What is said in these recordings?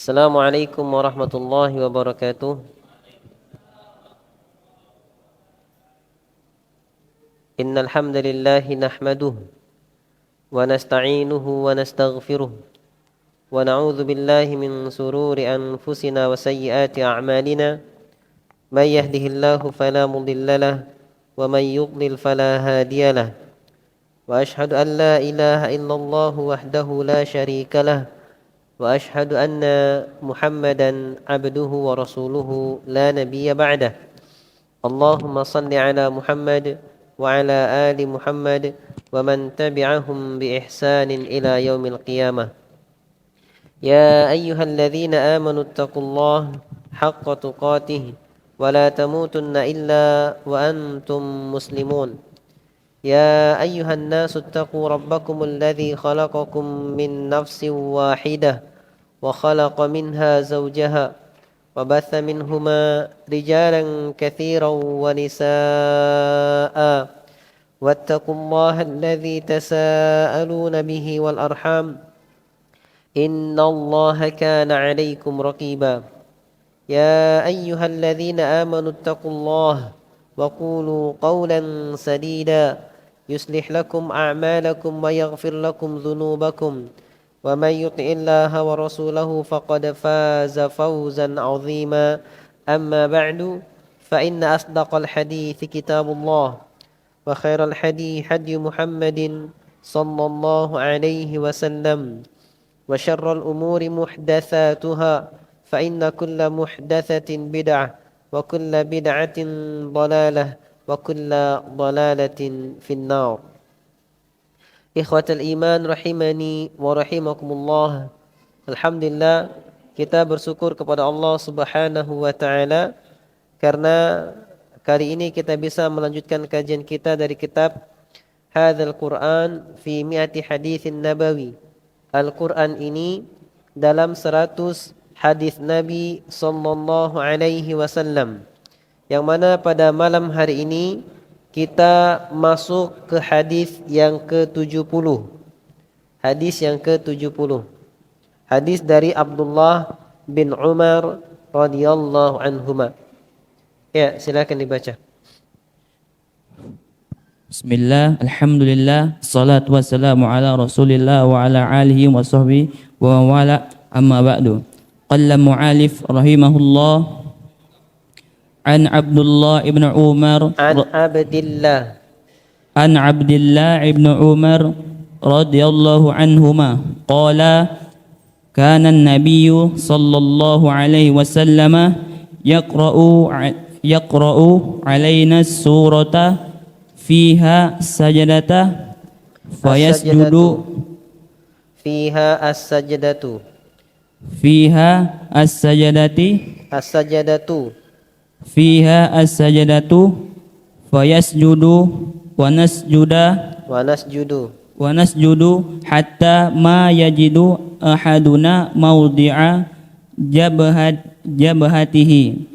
Assalamualaikum warahmatullahi wabarakatuh. Innal hamdalillah nahmaduhu wa nasta'inuhu wa nastaghfiruh wa na'udzu billahi min sururi anfusina wa sayyiati a'malina. May yahdihillahu fala mudilla lahu wa may yudlil fala hadiya lahu. Wa ashhadu an la ilaha illallah wahdahu la syarika lahu wa ashhadu anna Muhammadan abduhu wa rasuluhu la nabiyya ba'dah. Allahumma salli ala Muhammad wa ala ali Muhammad wa man tabi'ahum bi ihsanin ila yaumil qiyamah. Ya ayyuhalladzina amanu taqullaha haqqa tuqatih wa la tamutunna illa wa antum muslimun. Ya ayyuhan nasu taqu rabbakumul ladzi khalaqakum min nafsin wahidah wa khalaqa minha zawjaha وبث منهما رجالا كثيرا ونساء واتقوا الله الذي تساءلون به والأرحام إن الله كان عليكم رقيبا يا أيها الذين آمنوا اتقوا الله وقولوا قولا سديدا يصلح لكم أعمالكم ويغفر لكم ذنوبكم ومن يطع الله ورسوله فقد فاز فوزا عظيما أما بعد فإن أصدق الحديث كتاب الله وخير الحديث هدي محمد صلى الله عليه وسلم وشر الأمور محدثاتها فإن كل محدثة بدعة وكل بدعة ضلالة وكل ضلالة في النار. Ikhwatal iman rahimani wa rahimakumullah. Alhamdulillah, kita bersyukur kepada Allah Subhanahu wa taala karena kali ini kita bisa melanjutkan kajian kita dari kitab Hadzal Quran fi mi'ati haditsin nabawi. Al-Quran ini dalam 100 hadis Nabi sallallahu alaihi wasallam. Yang mana pada malam hari ini kita masuk ke hadis yang ke-70. Hadis yang ke-70. Hadis dari Abdullah bin Umar radhiyallahu anhuma. Ya, silakan dibaca. Bismillah, alhamdulillah, salatu wassalamu ala rasulillah wa ala alihi wa sahbihi wa wala amma ba'du. Qalla mu'alif rahimahullah عن عبد الله بن عمر عن عبد الله بن عمر رضي الله عنهما قال كان النبي صلى الله عليه وسلم يقرأ علينا السورة فيها سجدة فيسجد فيها السجدة فيسجد ونسجد حتى ما يجد أحدنا موضع جبهته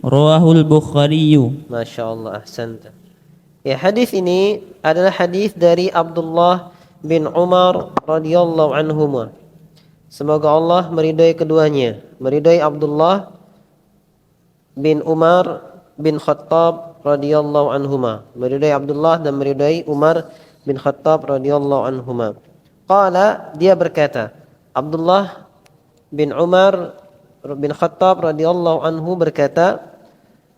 رواه البخاري. Masya Allah, ahsanta. Ya, hadis ini adalah hadis dari Abdullah bin Umar radhiyallahu anhuma. Semoga Allah meridai keduanya, meridai Abdullah bin Umar bin Khattab radhiyallahu anhuma, meridai Abdullah dan meridai Umar bin Khattab radhiyallahu anhuma. Qala, dia berkata, Abdullah bin Umar bin Khattab radhiyallahu anhu berkata,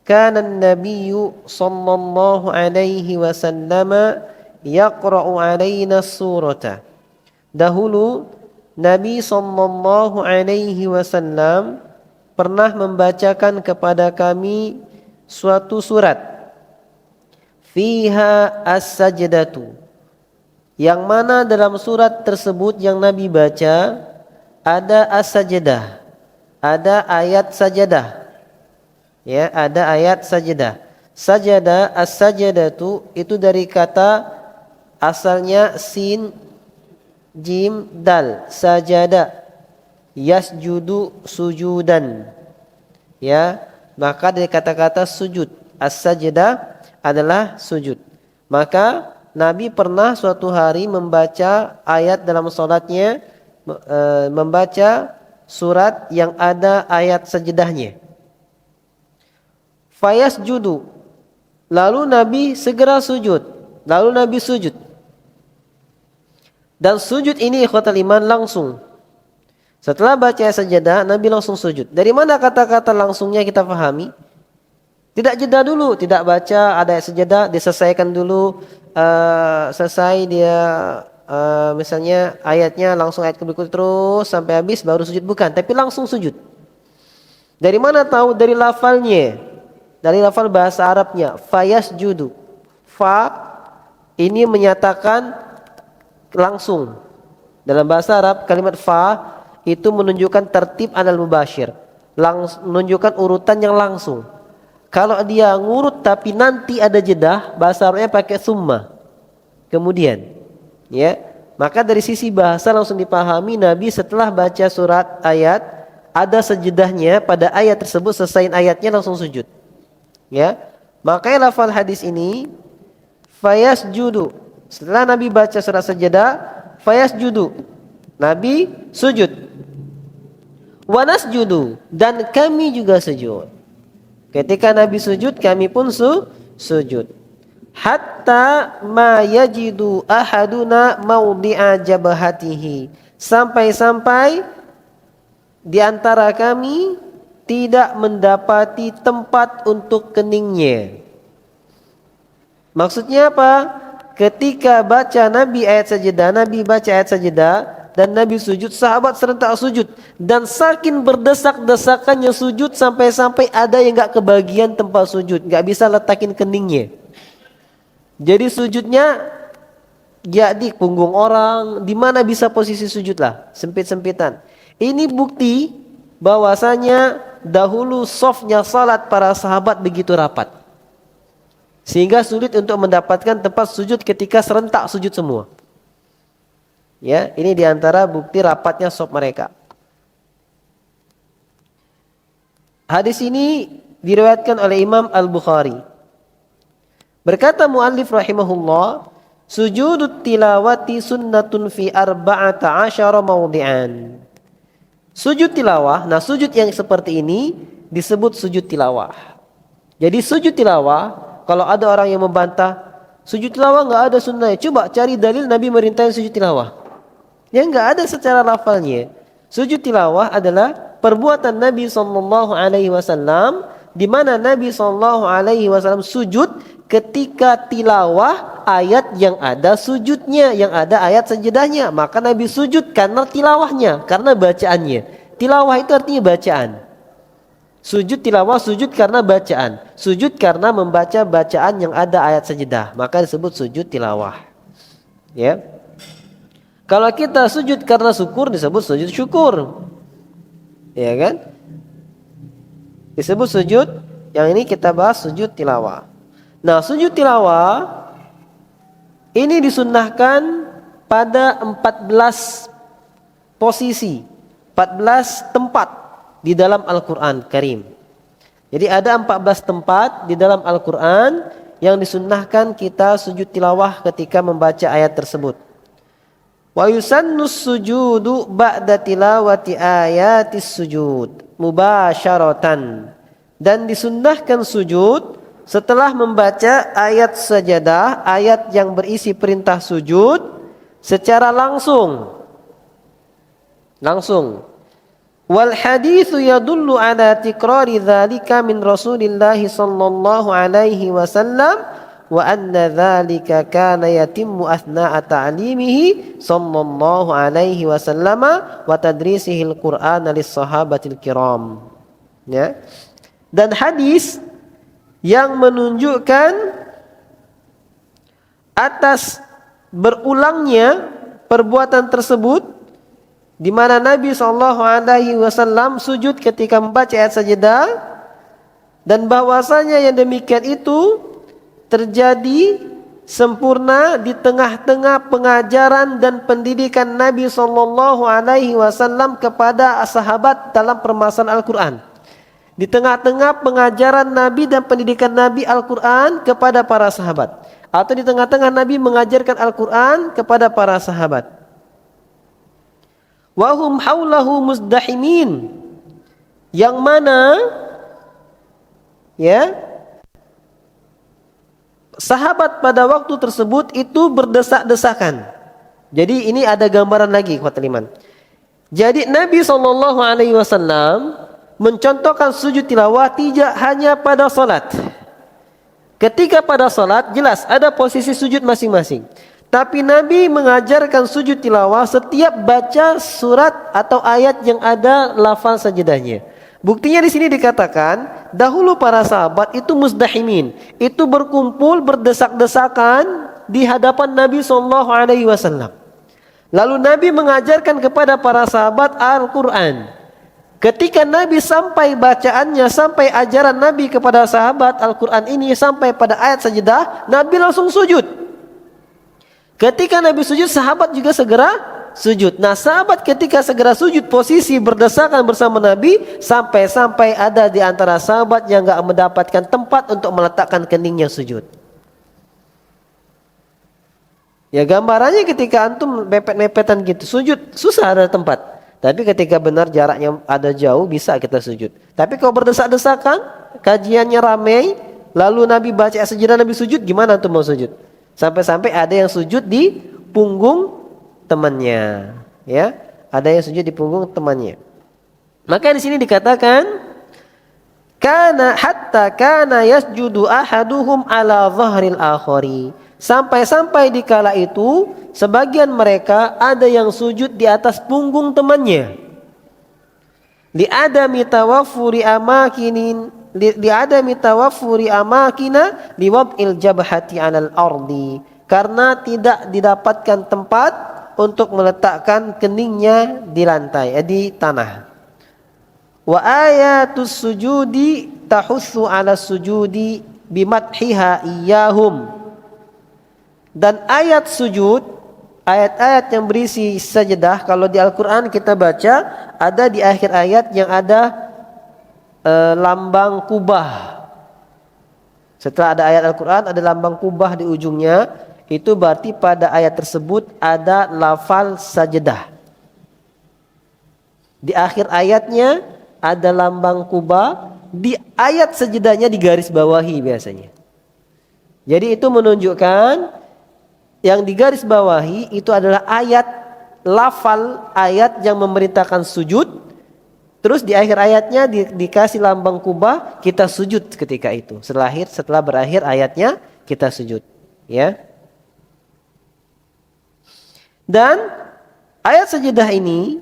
kana an-nabiyyu sallallahu alaihi wasallam yaqra'u alaina surata. Dahulu Nabi sallallahu alaihi wasallam pernah membacakan kepada kami suatu surat, fiha as-sajdatu, yang mana dalam surat tersebut yang Nabi baca ada as-sajdah, ada ayat sajadah. Ya, ada ayat sajadah. Sajadah, as-sajdatu itu dari kata asalnya sin jim dal, sajada, yasjudu sujudan. Ya, maka dari kata-kata sujud, as-sajdah adalah sujud. Maka Nabi pernah suatu hari membaca ayat dalam salatnya, membaca surat yang ada ayat sajdahnya. Fayasjudu, lalu Nabi segera sujud. Lalu Nabi sujud. Dan sujud ini ikhwatal iman langsung. Setelah baca ayat sajadah, Nabi langsung sujud. Dari mana kata-kata langsungnya kita pahami? Tidak jeda dulu, tidak baca ada ayat sajadah, diselesaikan dulu, selesai dia misalnya ayatnya langsung ayat berikut terus sampai habis baru sujud, bukan, tapi langsung sujud. Dari mana tahu? Dari lafalnya, dari lafal bahasa Arabnya, fayasjudu. Fa ini menyatakan langsung. Dalam bahasa Arab kalimat fa itu menunjukkan tertib anal mubashir, menunjukkan urutan yang langsung. Kalau dia ngurut tapi nanti ada jedah, bahasa Arabnya pakai summa, kemudian, ya. Maka dari sisi bahasa langsung dipahami Nabi setelah baca surat ayat ada sejedahnya pada ayat tersebut, selesai ayatnya langsung sujud, ya. Makanya lafal hadis ini fayasjudu, setelah Nabi baca surat sajadah fayasjudu, Nabi sujud. Wa nasjudu, dan kami juga sujud. Ketika Nabi sujud, kami pun sujud. Hatta ma yajidu ahaduna mawdi'a jabhatihi, sampai-sampai di antara kami tidak mendapati tempat untuk keningnya. Maksudnya apa? Ketika baca Nabi ayat sajadah, Nabi baca ayat sajadah dan Nabi sujud, sahabat serentak sujud, dan saking berdesak-desakannya sujud sampai-sampai ada yang gak kebagian tempat sujud, gak bisa letakin keningnya. Jadi sujudnya ya di punggung orang, di mana bisa posisi sujud lah, sempit-sempitan. Ini bukti bahwasanya dahulu softnya salat para sahabat begitu rapat, sehingga sulit untuk mendapatkan tempat sujud ketika serentak sujud semua. Ya, ini diantara bukti rapatnya shaf mereka. Hadis ini diriwayatkan oleh Imam Al-Bukhari. Berkata muallif rahimahullah, sujudut tilawati sunnatun fi arba'ata asyara mawdi'an. Sujud tilawah, nah sujud yang seperti ini disebut sujud tilawah. Jadi sujud tilawah, kalau ada orang yang membantah sujud tilawah enggak ada sunnahnya, coba cari dalil Nabi merintahin sujud tilawah. Yang enggak ada secara lafalnya. Sujud tilawah adalah perbuatan Nabi SAW, di mana Nabi SAW sujud ketika tilawah ayat yang ada sujudnya, yang ada ayat sajadahnya. Maka Nabi sujud karena tilawahnya, karena bacaannya. Tilawah itu artinya bacaan. Sujud tilawah, sujud karena bacaan. Sujud karena membaca bacaan yang ada ayat sajadah, maka disebut sujud tilawah. Ya. Kalau kita sujud karena syukur disebut sujud syukur. Ya kan? Disebut sujud, yang ini kita bahas sujud tilawah. Nah, sujud tilawah ini disunnahkan pada 14 posisi, 14 tempat di dalam Al-Quran Karim. Jadi ada 14 tempat di dalam Al-Quran yang disunnahkan kita sujud tilawah ketika membaca ayat tersebut. Wa yusannus sujudu ba'da tilawati ayatis sujud mubasyaratan, dan disunnahkan sujud setelah membaca ayat sajadah, ayat yang berisi perintah sujud secara langsung. Wal haditsu yadullu ala tikrari dzalika min Rasulillah sallallahu alaihi wasallam wa anna dzalika kana yatimmu athna'a ta'limihi sallallahu alaihi wasallam wa tadrisihil Qur'ana lis sahabatil kiram. Ya. Dan hadis yang menunjukkan atas berulangnya perbuatan tersebut, di mana Nabi SAW sujud ketika membaca ayat sajadah, dan bahwasanya yang demikian itu terjadi sempurna di tengah-tengah pengajaran dan pendidikan Nabi SAW kepada sahabat dalam permasalahan Al-Quran. Di tengah-tengah pengajaran Nabi dan pendidikan Nabi Al-Quran kepada para sahabat, atau di tengah-tengah Nabi mengajarkan Al-Quran kepada para sahabat. wa hum haulahu muzdahimin, yang mana ya sahabat pada waktu tersebut itu berdesak-desakan. Jadi ini ada gambaran lagi, ikhwatul iman. Jadi Nabi SAW mencontohkan sujud tilawah tidak hanya pada salat. Ketika pada salat jelas ada posisi sujud masing-masing. Tapi Nabi mengajarkan sujud tilawah setiap baca surat atau ayat yang ada lafal sajadahnya. Buktinya di sini dikatakan dahulu para sahabat itu muzdahimin, itu berkumpul berdesak-desakan di hadapan Nabi SAW. Lalu Nabi mengajarkan kepada para sahabat Al-Quran. Ketika Nabi sampai bacaannya, sampai ajaran Nabi kepada sahabat Al-Quran ini sampai pada ayat sajadah, Nabi langsung sujud. Ketika Nabi sujud, sahabat juga segera sujud. Nah, sahabat ketika segera sujud, posisi berdesakan bersama Nabi, sampai-sampai ada di antara sahabat yang enggak mendapatkan tempat untuk meletakkan keningnya sujud. Ya, gambarannya ketika antum mepet-mepetan gitu, sujud susah ada tempat. Tapi ketika benar jaraknya ada jauh, bisa kita sujud. Tapi kalau berdesak-desakan, kajiannya ramai, lalu Nabi baca sajadah, Nabi sujud, gimana antum mau sujud? Sampai-sampai ada yang sujud di punggung temannya, ya. Ada yang sujud di punggung temannya. Maka di sini dikatakan kana yasjudu ahaduhum ala dhahril akhari. Sampai-sampai di kala itu sebagian mereka ada yang sujud di atas punggung temannya. Li'adami tawaffuri amakina liwad'il jabhati 'alal ardi, karena tidak didapatkan tempat untuk meletakkan keningnya di lantai, di tanah. Wa ayatus sujudi tahussu 'ala sujudi bimadhiha iyyahum, dan ayat sujud, ayat-ayat yang berisi sajadah kalau di Al-Quran kita baca ada di akhir ayat yang ada lambang kubah. Setelah ada ayat Al-Quran ada lambang kubah di ujungnya, itu berarti pada ayat tersebut ada lafal sajadah. Di akhir ayatnya ada lambang kubah, di ayat sajadahnya digaris bawahi biasanya. Jadi itu menunjukkan yang digaris bawahi itu adalah ayat, lafal ayat yang memerintahkan sujud. Terus di akhir ayatnya dikasih lambang kubah, kita sujud ketika itu. Setelah berakhir ayatnya kita sujud, ya. Dan ayat sajadah ini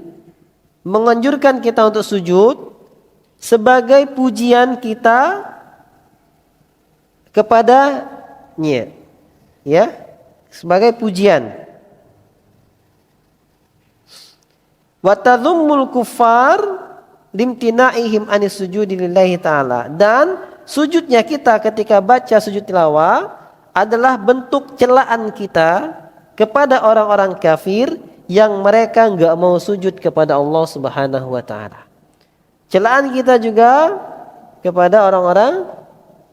menganjurkan kita untuk sujud sebagai pujian kita kepadanya, ya, sebagai pujian. Wa tadhummul kuffar limtinaihim anis sujudi lillahi ta'ala, dan sujudnya kita ketika baca sujud tilawah adalah bentuk celaan kita kepada orang-orang kafir yang mereka enggak mau sujud kepada Allah Subhanahu wa taala. Celaan kita juga kepada orang-orang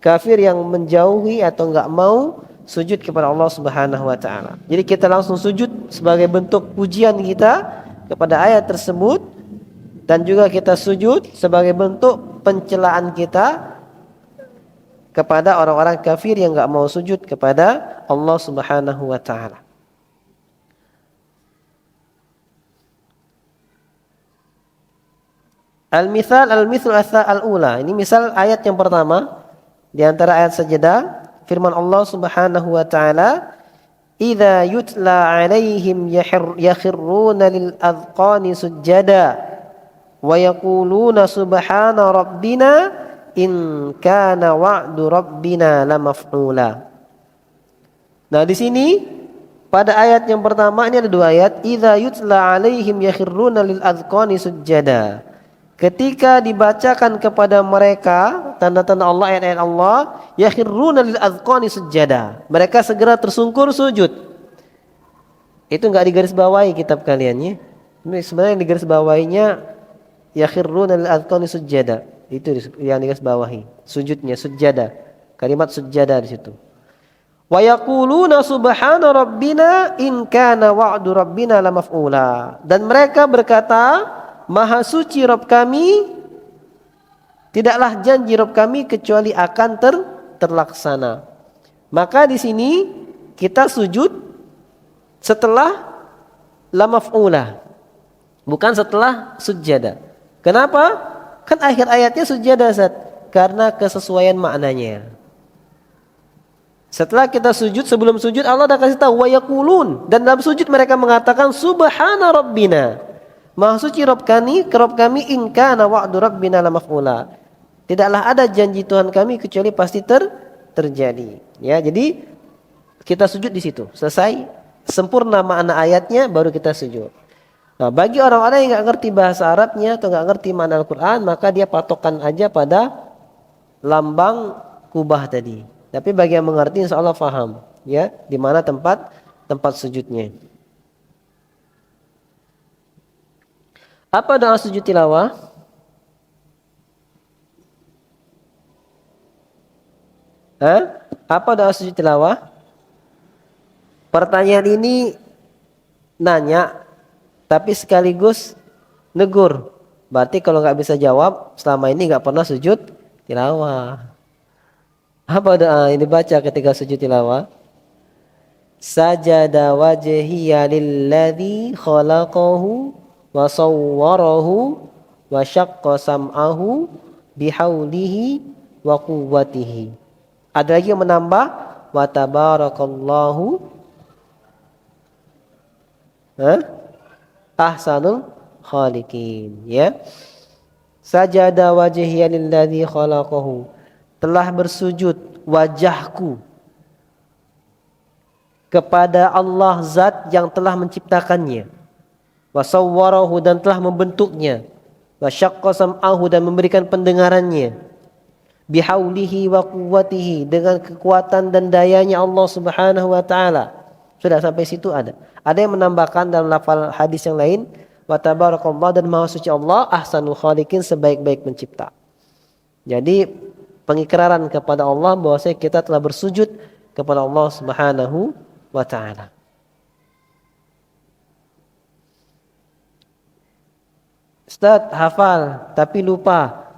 kafir yang menjauhi atau enggak mau sujud kepada Allah Subhanahu wa taala. Jadi kita langsung sujud sebagai bentuk pujian kita kepada ayat tersebut, dan juga kita sujud sebagai bentuk pencelaan kita kepada orang-orang kafir yang enggak mau sujud kepada Allah Subhanahu wa taala. Al-mithal al-ula. Ini misal ayat yang pertama di antara ayat sajadah, firman Allah Subhanahu wa taala, "Idza yutla 'alaihim yakhirruna lil adqani sujada wa yaquluna subhana rabbina in kana wa'du rabbina lamaf'ula." Nah, di sini pada ayat yang pertama ini ada dua ayat, "Idza yutla 'alaihim yakhirruna lil adqani sujada." Ketika dibacakan kepada mereka tanda-tanda Allah, ayat-ayat Allah, yakhirruna lil adqani sujada, mereka segera tersungkur sujud. Itu enggak digaris bawahi kitab kalian, ya. Sebenarnya yang digaris bawahinya yakhirruna lil adqani sujada. Itu yang digaris bawahi. Sujudnya sujada. Kalimat sujada di situ. Wa yaquluna subhana rabbina in kana wa'du rabbina lamaf'ula. Dan mereka berkata, Maha suci Rabb kami, tidaklah janji Rabb kami kecuali akan terlaksana. Maka di sini kita sujud setelah lamaf'ula, bukan setelah sujada. Kenapa? Kan akhir ayatnya sujada, Ustaz. Karena kesesuaian maknanya. Setelah kita sujud, sebelum sujud Allah dah kasih tahu wa yaqulun, dan dalam sujud mereka mengatakan subhana rabbina, Maha suci Rabb kami in kana wa'du rabbina lamaf'ula. Tidaklah ada janji Tuhan kami kecuali pasti terjadi. Ya, jadi kita sujud di situ. Selesai sempurna makna ayatnya baru kita sujud. Nah, bagi orang-orang yang enggak ngerti bahasa Arabnya atau enggak ngerti makna Al-Qur'an, maka dia patokan aja pada lambang kubah tadi. Tapi bagi yang mengerti insya Allah faham, ya, di mana tempat sujudnya. Apa doa sujud tilawah? Apa doa sujud tilawah? Pertanyaan ini nanya, tapi sekaligus negur. Berarti kalau nggak bisa jawab, selama ini nggak pernah sujud tilawah. Apa doa yang dibaca ketika sujud tilawah? Sajada wajhiya lilladzi khalaqahu wa sawwarahu wa syaqqa sam'ahu bihaulihi wa quwwatihi. Ada lagi yang menambah wa tabarakallahu ahsanul khaliqin, ya. Sajada wajhiya lilladzi khalaqahu, telah bersujud wajahku kepada Allah zat yang telah menciptakannya, wa sawwarahu, dan telah membentuknya, wa syaqqa sam'ahu, dan memberikan pendengarannya, bihaulihi wa quwwatihi, dengan kekuatan dan dayanya Allah Subhanahu wa taala. Sudah sampai situ ada. Ada yang menambahkan dalam lafal hadis yang lain, wa tabarakallah, dan maha suci Allah ahsanul khaliqin, sebaik-baik pencipta. Jadi pengikraran kepada Allah bahwasanya kita telah bersujud kepada Allah Subhanahu wa taala. Ustaz hafal tapi lupa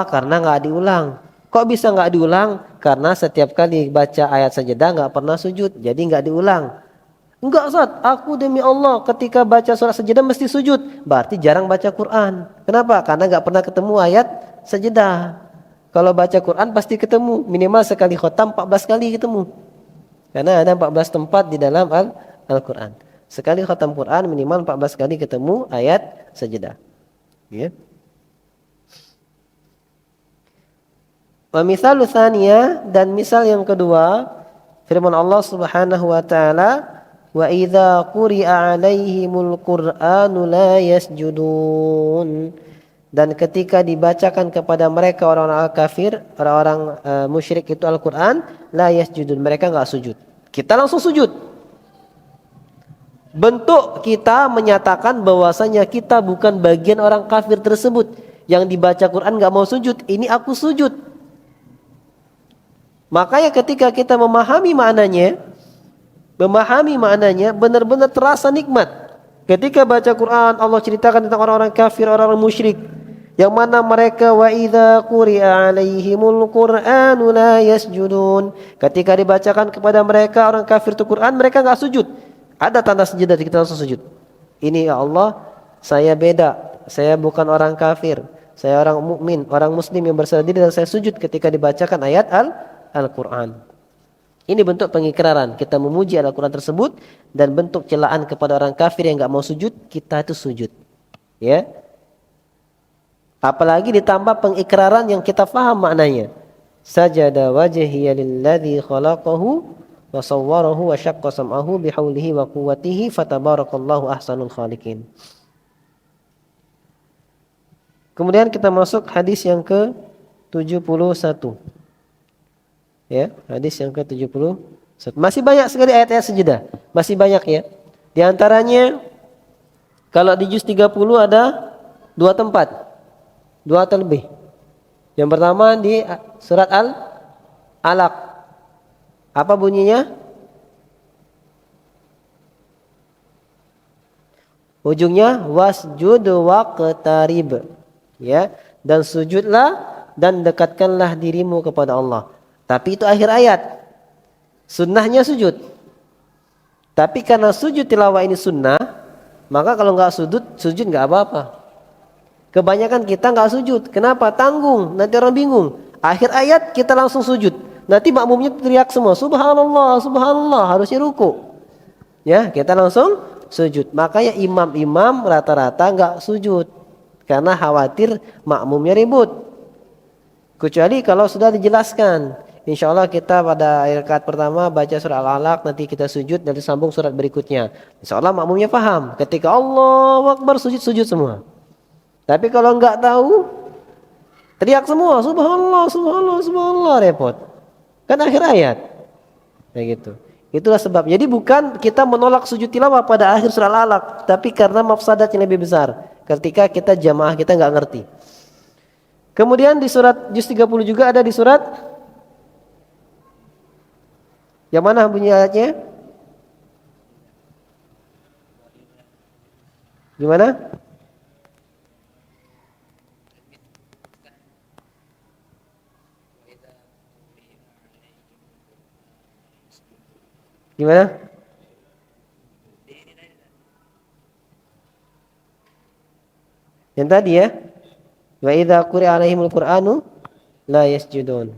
karena nggak diulang. Kok bisa nggak diulang? Karena setiap kali baca ayat sajadah nggak pernah sujud, jadi nggak diulang. Enggak Ustaz, aku demi Allah ketika baca surat sajadah mesti sujud. Berarti jarang baca Quran. Kenapa? Karena nggak pernah ketemu ayat sajadah. Kalau baca Quran pasti ketemu, minimal sekali khotam 14 kali ketemu. Karena ada 14 tempat di dalam Al-Quran. Sekali khotam Quran minimal 14 kali ketemu ayat sajadah. Ya. Wa misalu tsaniyah, dan misal yang kedua, firman Allah Subhanahu wa taala, wa idza quri'a 'alaihimul Qur'anu la yasjudun. Dan ketika dibacakan kepada mereka orang-orang kafir, orang-orang musyrik itu Al-Quran, la yasjudun, mereka enggak sujud. Kita langsung sujud. Bentuk kita menyatakan bahwasanya kita bukan bagian orang kafir tersebut yang dibaca Quran enggak mau sujud. Ini aku sujud. Makanya ketika kita memahami maknanya benar-benar terasa nikmat. Ketika baca Quran, Allah ceritakan tentang orang-orang kafir, orang-orang musyrik, yang mana mereka wa idza quri'a 'alaihimul Qur'anu la yasjudun. Ketika dibacakan kepada mereka orang kafir itu Quran, mereka enggak sujud. Ada tanda sejadah, kita langsung sujud. Ini ya Allah, saya beda. Saya bukan orang kafir. Saya orang mukmin, orang muslim yang berserah diri, dan saya sujud ketika dibacakan ayat Al-Quran. Ini bentuk pengikraran, kita memuji Al-Quran tersebut, dan bentuk celaan kepada orang kafir yang enggak mau sujud, kita itu sujud. Ya. Apalagi ditambah pengikraran yang kita faham maknanya. Sajada wajhiya lilladzi khalaqahu wa sawwarahu wa syaqqa sam'ahu bihaulihi wa quwwatihi fatabarakallahu ahsanul khaliqin. Kemudian kita masuk hadis yang ke-71. Ya, hadis yang ke-71. Masih banyak sekali ayat-ayat sejadah. Masih banyak ya. Di antaranya kalau di juz 30 ada 2 tempat. 2 atau lebih. Yang pertama di surat Al-Alaq Apa bunyinya? Ujungnya wasjud waqtarib. Ya, dan sujudlah dan dekatkanlah dirimu kepada Allah. Tapi itu akhir ayat. Sunnahnya sujud. Tapi karena sujud tilawah ini sunnah, maka kalau nggak sujud nggak apa-apa. Kebanyakan kita nggak sujud. Kenapa? Tanggung. Nanti orang bingung. Akhir ayat kita langsung sujud. Nanti makmumnya teriak semua, Subhanallah, Subhanallah, harusnya ruku. Ya, kita langsung sujud. Makanya imam-imam rata-rata nggak sujud karena khawatir makmumnya ribut. Kecuali kalau sudah dijelaskan. Insya Allah kita pada rakaat pertama baca surah Al-Alaq, nanti kita sujud, nanti sambung surat berikutnya. Insya Allah makmumnya paham. Ketika Allahu Akbar sujud semua. Tapi kalau nggak tahu, teriak semua, Subhanallah, Subhanallah, Subhanallah, repot. Kan akhir ayat. Kayak gitu. Itulah sebab. Jadi bukan kita menolak sujud tilawah pada akhir surah Al-Alaq, tapi karena mafsadat yang lebih besar. Ketika kita jamaah kita nggak ngerti. Kemudian di surat juz 30 juga ada di surat yang mana bunyi ayatnya? Gimana? Gimana? Yang tadi ya. Wa idza quri'a 'alaihimul Qur'anu la yasjudun.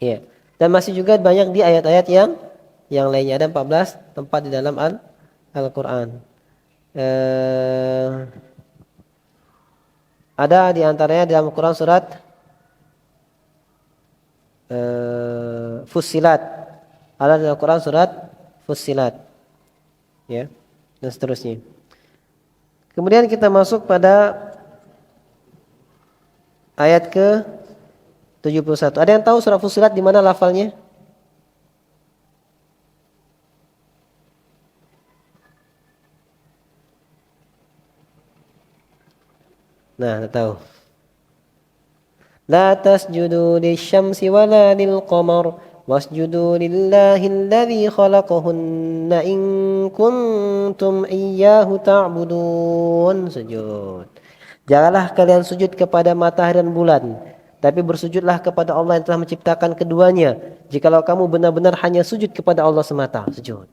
Ya. Dan masih juga banyak di ayat-ayat yang lainnya, ada 14 tempat di dalam Al-Qur'an. Ada di antaranya dalam Al-Qur'an surat Fussilat. Ada dalam Al-Qur'an surat Fussilat. Ya. Dan seterusnya. Kemudian kita masuk pada ayat ke 71. Ada yang tahu surah Fussilat di mana lafalnya? Nah, tak tahu. La tasjudu lisyamsi wala lilqamar wasjudu lillahi alladhi khalaqahunna in kuntum iyyahu ta'budun. Sujud. Janganlah kalian sujud kepada matahari dan bulan, tapi bersujudlah kepada Allah yang telah menciptakan keduanya. Jikalau kamu benar-benar hanya sujud kepada Allah semata, sujud.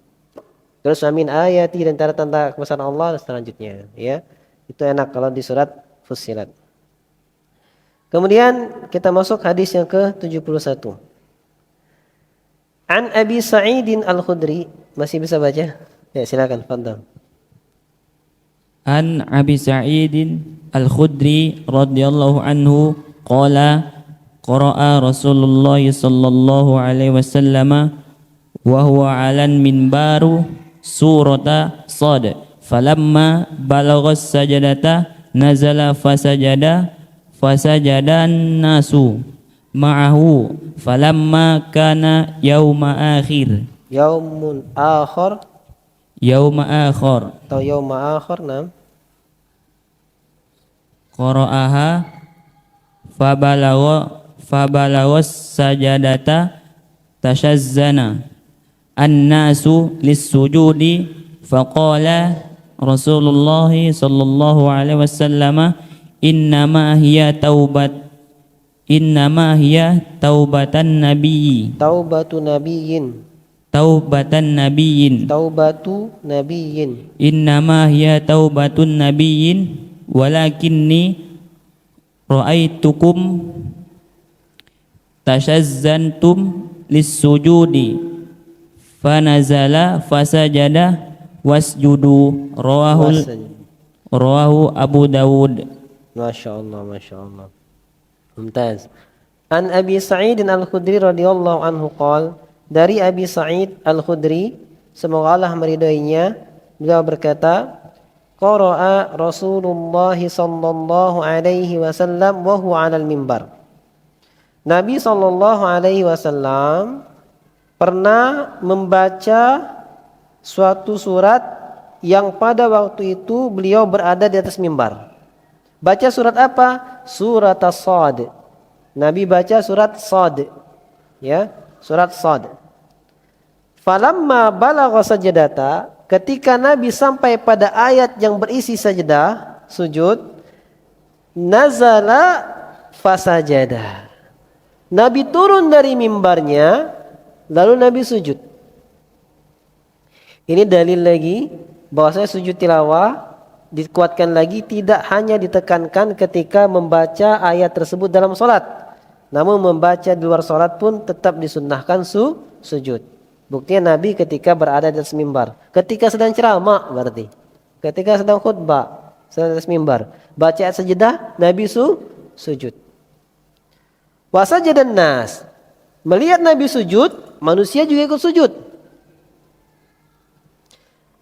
Terus amin ayati dan tanda-tanda kebesaran Allah dan selanjutnya, ya. Itu enak kalau di surat Fussilat. Kemudian kita masuk hadis yang ke-71. An Abi Sa'idin Al-Khudri, masih bisa baca? Ya, silakan, fadhal. An Abi Sa'idin Al-Khudri radhiyallahu anhu qala qara'a Rasulullah sallallahu alaihi wasallam wa huwa 'alan minbaru surata Sad falamma balagha sajadata nazala fasajadan nasu ma'ahu falamma kana yauma akhir atau yauma akhir nam qara'aha fabalagha sajadata tashazzana an-nasu lis-sujudi faqala Rasulullah sallallahu alaihi wasallam innama hiya taubatan nabiyyi innama hiya taubatun nabiyyin walakinni ra'aitukum tashazzantum lis-sujudi fanazala fasajada wasjudu rawahu Abu Dawud. Masya Allah, Masya Allah. Mumtaz. An Abi Sa'id Al-Khudri radhiyallahu anhu qala, dari Abi Sa'id Al-Khudri, semoga Allah meridainya, beliau berkata, qara'a Rasulullah sallallahu alaihi wasallam wa huwa 'alal mimbar. Nabi sallallahu alaihi wasallam pernah membaca suatu surat yang pada waktu itu beliau berada di atas mimbar. Baca surat apa? Surat As-Sad. Nabi baca surat Sad. Ya, surat Sad. Falamma balagha sajadata, ketika Nabi sampai pada ayat yang berisi sajadah, sujud, nazala fasajada. Nabi turun dari mimbarnya, lalu Nabi sujud. Ini dalil lagi bahwasanya sujud tilawah dikuatkan lagi tidak hanya ditekankan ketika membaca ayat tersebut dalam salat, namun membaca di luar salat pun tetap disunnahkan sujud. Buktinya Nabi ketika berada di atas mimbar, ketika sedang ceramah berarti, ketika sedang khutbah, sedang di atas mimbar, baca ayat sajadah, Nabi sujud. Wasajadan nas, melihat Nabi sujud, manusia juga ikut sujud.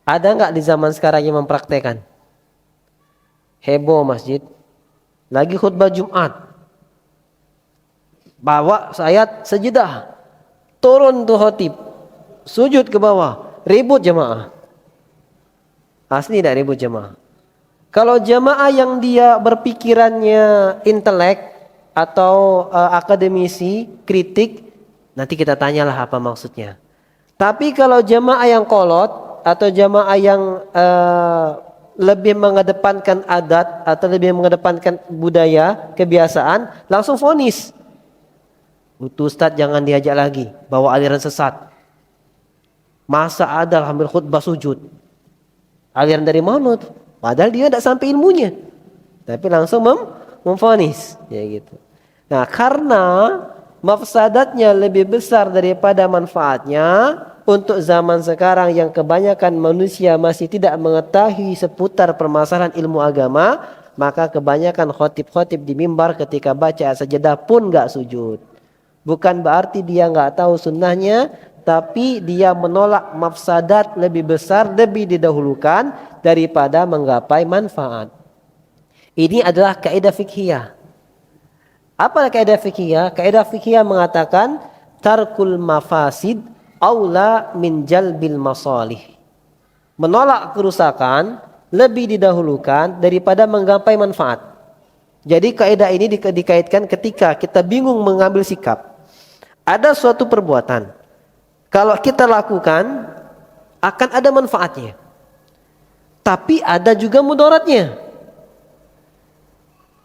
Ada enggak di zaman sekarang yang mempraktekkan? Heboh masjid, lagi khutbah Jumat, bawa ayat sajadah, turun tuh khotib, sujud ke bawah, ribut jamaah. Asli tidak ribut jamaah. Kalau jamaah yang dia berpikirannya intelek atau akademisi, kritik, nanti kita tanyalah apa maksudnya. Tapi kalau jamaah yang kolot atau jamaah yang lebih mengedepankan adat atau lebih mengedepankan budaya, kebiasaan, langsung vonis. Ustaz jangan diajak lagi, bawa aliran sesat. Masa ada hampir khutbah sujud? Aliran dari mana tuh? Padahal dia tidak sampai ilmunya, tapi langsung memvonis, ya gitu. Nah, karena mafsadatnya lebih besar daripada manfaatnya, untuk zaman sekarang yang kebanyakan manusia masih tidak mengetahui seputar permasalahan ilmu agama, maka kebanyakan khotib-khotib di mimbar ketika baca sajadah pun enggak sujud. Bukan berarti dia enggak tahu sunnahnya, tapi dia menolak mafsadat lebih besar, lebih didahulukan daripada menggapai manfaat. Ini adalah kaidah fikhiyah. Apa kaidah fikhiyah? Kaidah fikhiyah mengatakan tarkul mafasid aula min jalbil masalih. Menolak kerusakan lebih didahulukan daripada menggapai manfaat. Jadi kaidah ini dikaitkan ketika kita bingung mengambil sikap. Ada suatu perbuatan, kalau kita lakukan akan ada manfaatnya, tapi ada juga mudaratnya.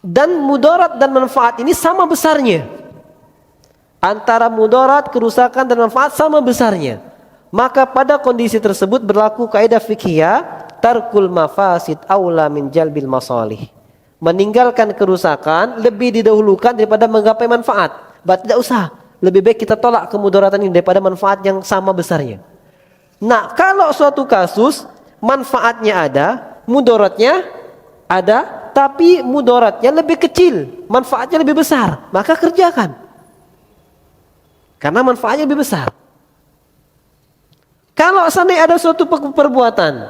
Dan mudarat dan manfaat ini sama besarnya. Antara mudarat, kerusakan dan manfaat sama besarnya. Maka pada kondisi tersebut berlaku kaidah fikhiyah tarkul mafasid aula min jalbil masalih. Meninggalkan kerusakan lebih didahulukan daripada menggapai manfaat. Berarti tidak usah, lebih baik kita tolak kemudaratan ini daripada manfaat yang sama besarnya. Nah, kalau suatu kasus manfaatnya ada, mudaratnya ada, tapi mudaratnya lebih kecil, manfaatnya lebih besar, maka kerjakan. Karena manfaatnya lebih besar. Kalau seandainya ada suatu perbuatan,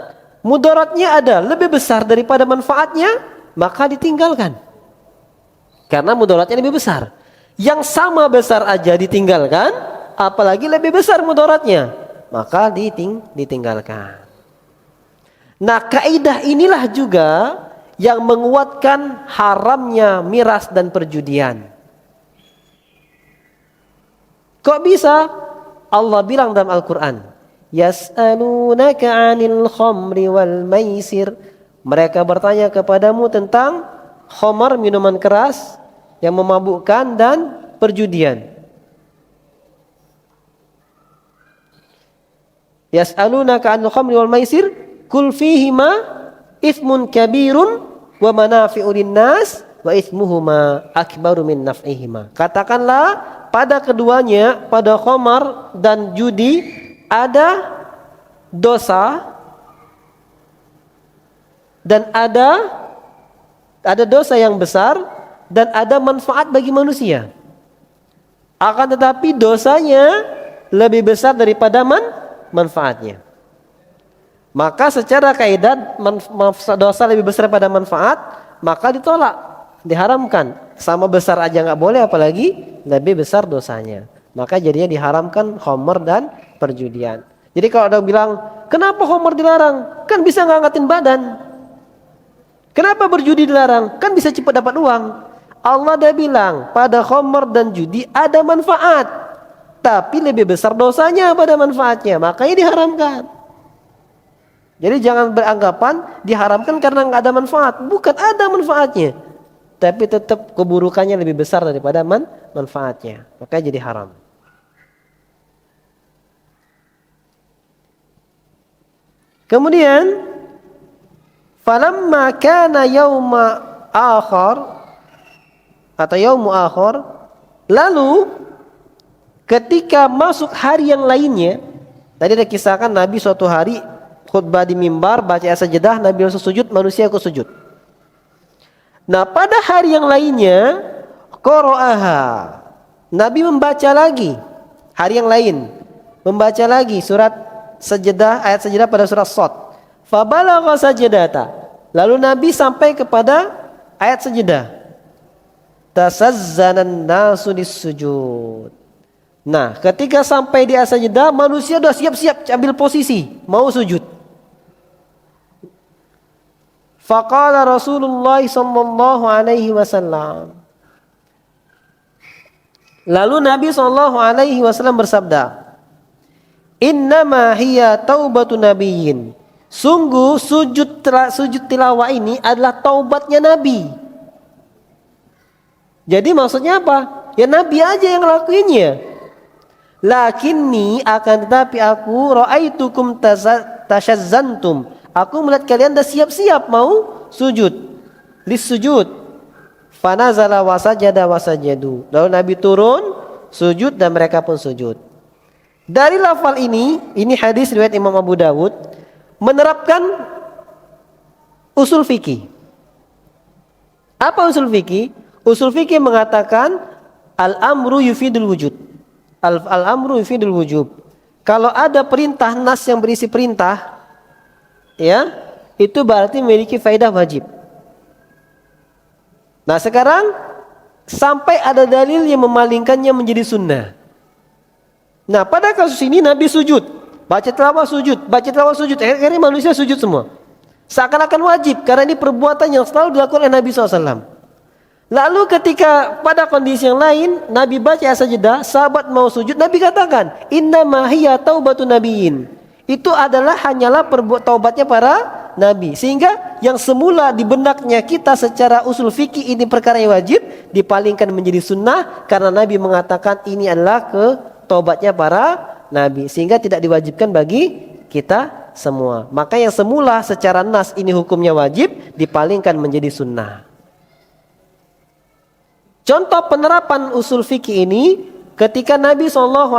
mudaratnya ada lebih besar daripada manfaatnya, maka ditinggalkan. Karena mudaratnya lebih besar. Yang sama besar aja ditinggalkan, apalagi lebih besar mudaratnya, maka ditinggalkan. Nah, kaidah inilah juga yang menguatkan haramnya miras dan perjudian. Kok bisa? Allah bilang dalam Al-Quran, yas'alunaka 'anil khamri wal maisir. Mereka bertanya kepadamu tentang khamar, minuman keras yang memabukkan, dan perjudian. Yas'alunaka 'anil khamri wal maisir qul fihima itsmun kabirun wa manafi'u linnas wa itsmuhuma akbaru min naf'ihima. Katakanlah pada keduanya, pada khamar dan judi, ada dosa dan ada dosa yang besar dan ada manfaat bagi manusia. Akan tetapi dosanya lebih besar daripada manfaatnya. Maka secara kaidah dosa lebih besar daripada manfaat, maka ditolak, diharamkan. Sama besar aja nggak boleh, apalagi lebih besar dosanya. Maka jadinya diharamkan khamar dan perjudian. Jadi kalau ada bilang, kenapa khamar dilarang? Kan bisa ngangkatin badan. Kenapa berjudi dilarang? Kan bisa cepat dapat uang. Allah dah bilang pada khamar dan judi ada manfaat. tapi lebih besar dosanya pada manfaatnya, makanya diharamkan. Jadi jangan beranggapan diharamkan karena nggak ada manfaat. Bukan, ada manfaatnya, tapi tetap keburukannya lebih besar daripada manfaatnya, makanya jadi haram. Kemudian falamma kana yauma akhar atau yaumu akhar, lalu ketika masuk hari yang lainnya, tadi ada kisahkan Nabi suatu hari khutbah di mimbar, baca ayat sajadah, Nabi langsung sujud, manusia ikut sujud. Nah, pada hari yang lainnya qara'aha, Nabi membaca lagi. Hari yang lain membaca lagi surat sajadah, ayat sajadah pada surat Shad. Fabalagha sajadata, lalu Nabi sampai kepada ayat sajadah. Tasazzanan nasu dis-sujud. Nah, ketika sampai di ayat sajadah, manusia sudah siap-siap ambil posisi mau sujud. Faqala Rasulullah sallallahu alaihi wasallam, lalu Nabi sallallahu alaihi wasallam bersabda, innama hiya taubatu nabiyyin, sungguh sujud tilawah ini adalah taubatnya Nabi. Jadi maksudnya apa? Ya Nabi aja yang ngelakuinnya. Lakinni, akan tetapi aku ra'aitukum tashazzantum, aku melihat kalian dah siap-siap mau sujud, sujud. Fanazala wasajada wasajadu, lalu Nabi turun sujud dan mereka pun sujud. Dari lafal ini hadis riwayat Imam Abu Dawud, menerapkan usul fikih. Apa usul fikih? Usul fikih mengatakan al-amru yufidul wujud. Al-amru yufidul wujub. Kalau ada perintah nas yang berisi perintah, ya, itu berarti memiliki faedah wajib. Nah, sekarang sampai ada dalil yang memalingkannya menjadi sunnah. Nah, pada kasus ini Nabi sujud, baca tilawah sujud, baca tilawah sujud, akhirnya manusia sujud semua. Seakan-akan wajib karena ini perbuatan yang selalu dilakukan oleh Nabi SAW. Lalu ketika pada kondisi yang lain Nabi baca ayat sajadah, sahabat mau sujud, Nabi katakan innama hiya taubatu nabiyyin, itu adalah hanyalah taubatnya para nabi. Sehingga yang semula di benaknya kita secara usul fikih ini perkara yang wajib, dipalingkan menjadi sunnah karena Nabi mengatakan ini adalah taubatnya para nabi, sehingga tidak diwajibkan bagi kita semua. Maka yang semula secara nas ini hukumnya wajib, dipalingkan menjadi sunnah. Contoh penerapan usul fikih ini ketika Nabi SAW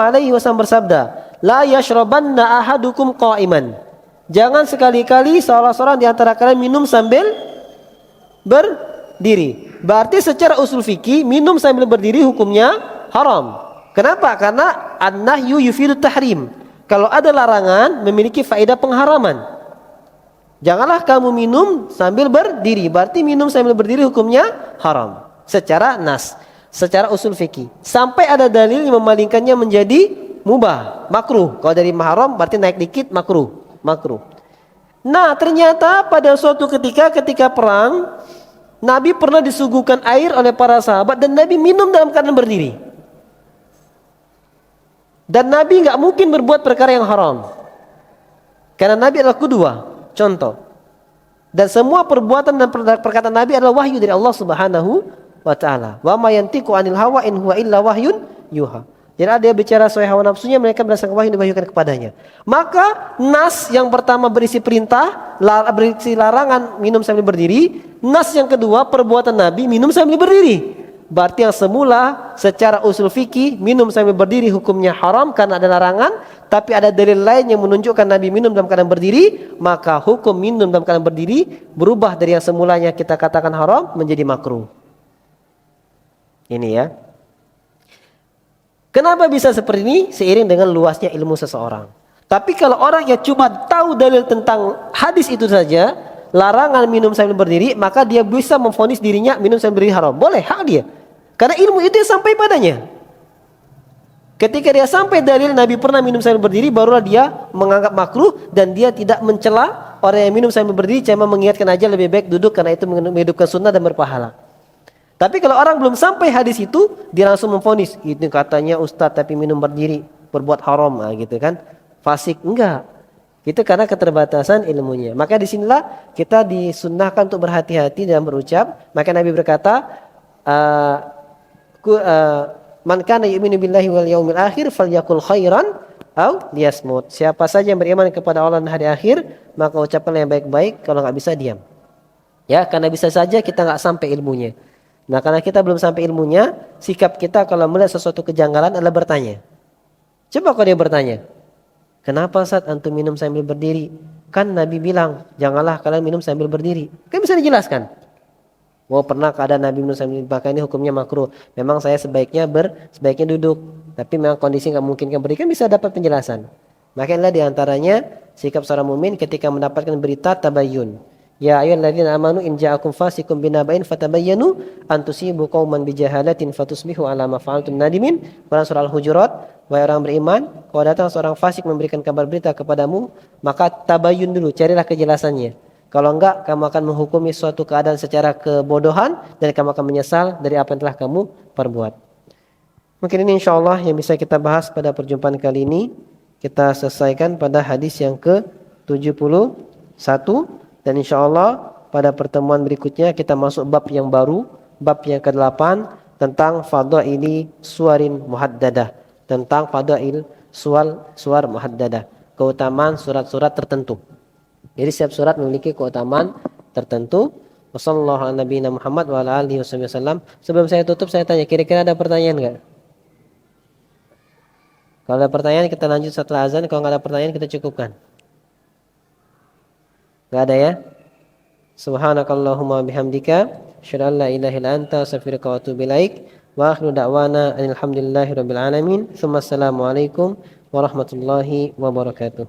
bersabda, la yashrabanna ahadukum qa'iman, jangan sekali-kali salah seorang di antara kalian minum sambil berdiri. Berarti secara usul fikih minum sambil berdiri hukumnya haram. Kenapa? Karena an-nahyu yufidu tahrim. Kalau ada larangan memiliki faedah pengharaman. Janganlah kamu minum sambil berdiri, berarti minum sambil berdiri hukumnya haram. Secara nas, secara usul fikih. Sampai ada dalil yang memalingkannya menjadi mubah, makruh. Kalau dari haram berarti naik dikit makruh. Nah, ternyata pada suatu ketika perang, Nabi pernah disuguhkan air oleh para sahabat dan Nabi minum dalam keadaan berdiri. Dan Nabi nggak mungkin berbuat perkara yang haram, karena Nabi adalah qudwah, contoh. Dan semua perbuatan dan perkataan Nabi adalah wahyu dari Allah Subhanahu wa ta'ala. Wa ma yantiqu 'anil hawa in huwa illa wahyun yuha. Jadi ada dia bicara sesuai hawa nafsunya, mereka berdasarkan wahyu yang diwahyukan kepadanya. Maka nas yang pertama berisi perintah, berisi larangan minum sambil berdiri. Nas yang kedua perbuatan Nabi minum sambil berdiri. Berarti yang semula secara usul fikih minum sambil berdiri hukumnya haram karena ada larangan, tapi ada dalil lain yang menunjukkan Nabi minum dalam keadaan berdiri, maka hukum minum dalam keadaan berdiri berubah dari yang semulanya kita katakan haram menjadi makruh. Ini ya. Kenapa bisa seperti ini? Seiring dengan luasnya ilmu seseorang. Tapi kalau orang yang cuma tahu dalil tentang hadis itu saja, larangan minum sambil berdiri, maka dia bisa memvonis dirinya minum sambil berdiri haram. Boleh, hak dia. Karena ilmu itu yang sampai padanya. Ketika dia sampai dalil Nabi pernah minum sambil berdiri, barulah dia menganggap makruh dan dia tidak mencela orang yang minum sambil berdiri, cuma mengingatkan aja lebih baik duduk karena itu menghidupkan sunnah dan berpahala. Tapi kalau orang belum sampai hadis itu, dia langsung memvonis, itu katanya ustaz tapi minum berdiri, berbuat haram, gitu kan. Fasik, enggak. Itu karena keterbatasan ilmunya. Maka disinilah kita disunnahkan untuk berhati-hati dalam berucap. Maka Nabi berkata, man kana yu'minu billahi wal yaumil akhir falyakul khairan aw liyasmut. Siapa saja yang beriman kepada Allah dan hari akhir, maka ucapkanlah yang baik-baik, kalau enggak bisa diam. Ya, karena bisa saja kita enggak sampai ilmunya. Nah, karena kita belum sampai ilmunya, sikap kita kalau melihat sesuatu kejanggalan adalah bertanya. Coba kalau dia bertanya, kenapa Ustaz antum minum sambil berdiri? Kan Nabi bilang, janganlah kalian minum sambil berdiri. Kan bisa dijelaskan. Oh, pernah keadaan Nabi minum sambil, maka ini hukumnya makruh. Memang saya sebaiknya duduk. Tapi memang kondisi nggak mungkin berdiri, kan bisa dapat penjelasan. Maka inilah diantaranya sikap seorang mukmin ketika mendapatkan berita tabayyun. Ya ayyuhalladzina amanu in ja'akum fasiqun binaba'in fatabayyanu an tusibu qauman bijahalatin fatusbihu ala ma fa'altum nadimin. Quran surah Al-Hujurat. Wahai orang beriman, kalau datang seorang fasik memberikan kabar berita kepadamu, maka tabayyun dulu, carilah kejelasannya. Kalau enggak, kamu akan menghukumi suatu keadaan secara kebodohan dan kamu akan menyesal dari apa yang telah kamu perbuat. Mungkin ini insyaallah yang bisa kita bahas pada perjumpaan kali ini. Kita selesaikan pada hadis yang ke-71. Dan insyaallah pada pertemuan berikutnya kita masuk bab yang baru, bab yang ke-8 tentang fadaili suwarin muhaddadah, tentang fadail suwar muhaddadah, keutamaan surat-surat tertentu. Jadi setiap surat memiliki keutamaan tertentu. Wassallallahu ala nabiyina Muhammad wa ala alihi wasallam. Sebelum saya tutup, saya tanya, kira-kira ada pertanyaan enggak? Kalau ada pertanyaan kita lanjut setelah azan, kalau enggak ada pertanyaan kita cukupkan. Enggak ada ya? Subhanakallahumma bihamdika asyhadu an la ilaha illa anta astaghfiruka wa atubu ilaik. Wa akhiru da'wana alhamdulillahirabbil alamin. Assalamualaikum warahmatullahi wabarakatuh.